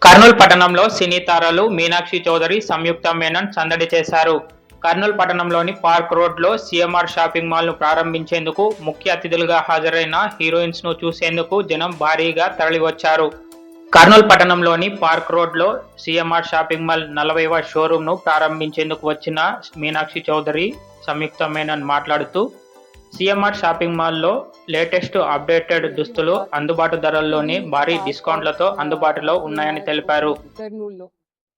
కర్నూలు పట్టణంలో సినీ తారలు మీనాక్షి చౌదరి, సంయుక్త మేనన్ సందడి చేశారు. కర్నూలు పట్టణంలోని పార్క్ రోడ్లో సీఎంఆర్ షాపింగ్ మాల్ను ప్రారంభించేందుకు ముఖ్య అతిథులుగా హాజరైన హీరోయిన్స్ ను చూసేందుకు జనం భారీగా తరలివచ్చారు. కర్నూలు పట్టణంలోని పార్క్ రోడ్లో సీఎంఆర్ షాపింగ్ మాల్ 40వ షోరూంను ప్రారంభించేందుకు వచ్చిన మీనాక్షి చౌదరి, సంయుక్త మేనన్ మాట్లాడుతూ సీఎంఆర్ షాపింగ్ మాల్లో లేటెస్ట్ అప్డేటెడ్ దుస్తులు అందుబాటు ధరల్లోనే భారీ డిస్కౌంట్లతో అందుబాటులో ఉన్నాయని తెలిపారు. కర్నూలులో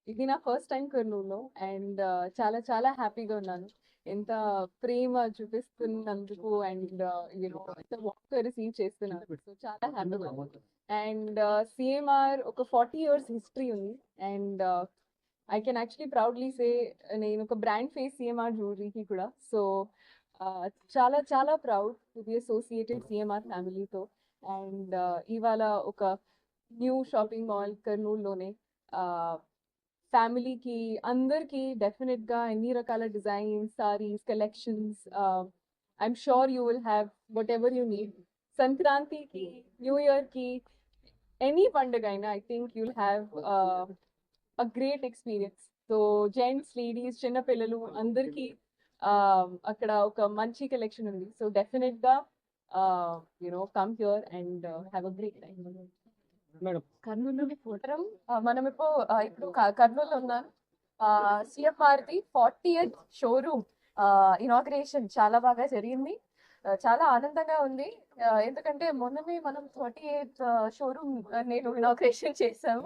ఇది నా ఫస్ట్ టైం కర్నూలులో అండ్ చాలా చాలా హ్యాపీగా ఉన్నాను. ఎంత ప్రేమ చూపిస్తున్నందుకు అండ్ ఎంత వాక్ రిసీవ్ చేస్తున్నారు. సో చాలా హ్యాపీగా ఉంది. అండ్ సిఎంఆర్ ఒక 40 years హిస్టరీ ఉంది and I can actually proudly say నేను ఒక బ్రాండ్ ఫేస్ సిఎంఆర్ జ్యువెలరీకి కూడా. సో చాలా చాలా proud to be associated CMR ఫ్యామిలీతో. అండ్ ఇవాళ ఒక న్యూ షాపింగ్ మాల్ కర్నూలులోనే ఫ్యామిలీకి అందరికీ డెఫినెట్గా అన్ని రకాల designs, saris, collections I'm sure you will have whatever you need. సంక్రాంతికి, న్యూ ఇయర్కి, ఎనీ పండుగ అయినా I think you'll have a great experience. So gents, ladies, చిన్నపిల్లలు అందరికీ అక్కడ ఒక మంచి కలెక్షన్ ఉంది. సో డెఫినెట్గా come here and have a great time. కర్నూలులోని ఫోటరం మనం ఇప్పుడు కర్నూలులో ఉన్నాను. సిఎంఆర్ది 40th షోరూమ్ ఇనాగ్రేషన్ చాలా బాగా జరిగింది. చాలా ఆనందంగా ఉంది. ఎందుకంటే మొన్ననే మనం 38th షోరూమ్ నేను ఇనాగ్రేషన్ చేశాను.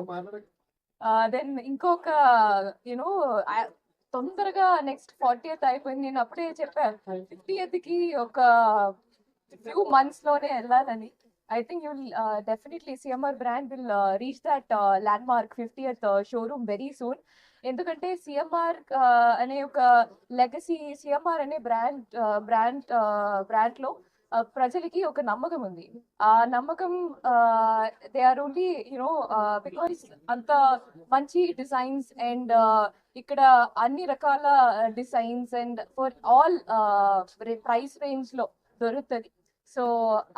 దెన్ ఇంకొక తొందరగా నెక్స్ట్ 40th అయిపోయింది. నేను అప్పుడే చెప్పాను 50th ఒక ఫ్యూ మంత్స్ లోనే వెళ్ళాలని. I think you'll definitely CMR brand will reach that landmark 50th showroom very soon. ఎందుకంటే సిఎంఆర్ అనే ఒక లెగసీ, సిఎంఆర్ అనే బ్రాండ్లో ప్రజలకి ఒక నమ్మకం ఉంది. ఆ నమ్మకం దే ఆర్ ఓన్లీ బికాస్ అంత మంచి డిజైన్స్ అండ్ ఇక్కడ అన్ని రకాల designs and for all price range లో దొరుకుతుంది. సో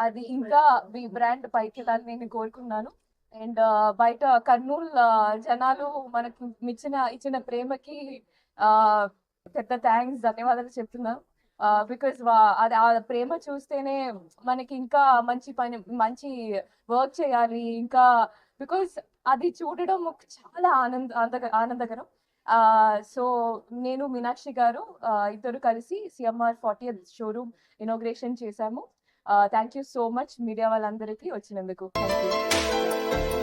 అది ఇంకా మీ బ్రాండ్ పైకి వెళ్ళాలని నేను కోరుకున్నాను. అండ్ బయట కర్నూలు జనాలు మనకి ఇచ్చిన ప్రేమకి పెద్ద థ్యాంక్స్, ధన్యవాదాలు చెప్తున్నాను. బికాస్ అది ఆ ప్రేమ చూస్తేనే మనకి ఇంకా మంచి వర్క్ చేయాలి ఇంకా, బికాస్ అది చూడడం చాలా ఆనందకరం. సో నేను మీనాక్షి గారు ఇద్దరు కలిసి సిఎంఆర్ 40th షోరూమ్ ఇనాగ్రేషన్ చేశాము. Thank you so much media వాళ్ళందరికీ వచ్చినందుకు. Thank you.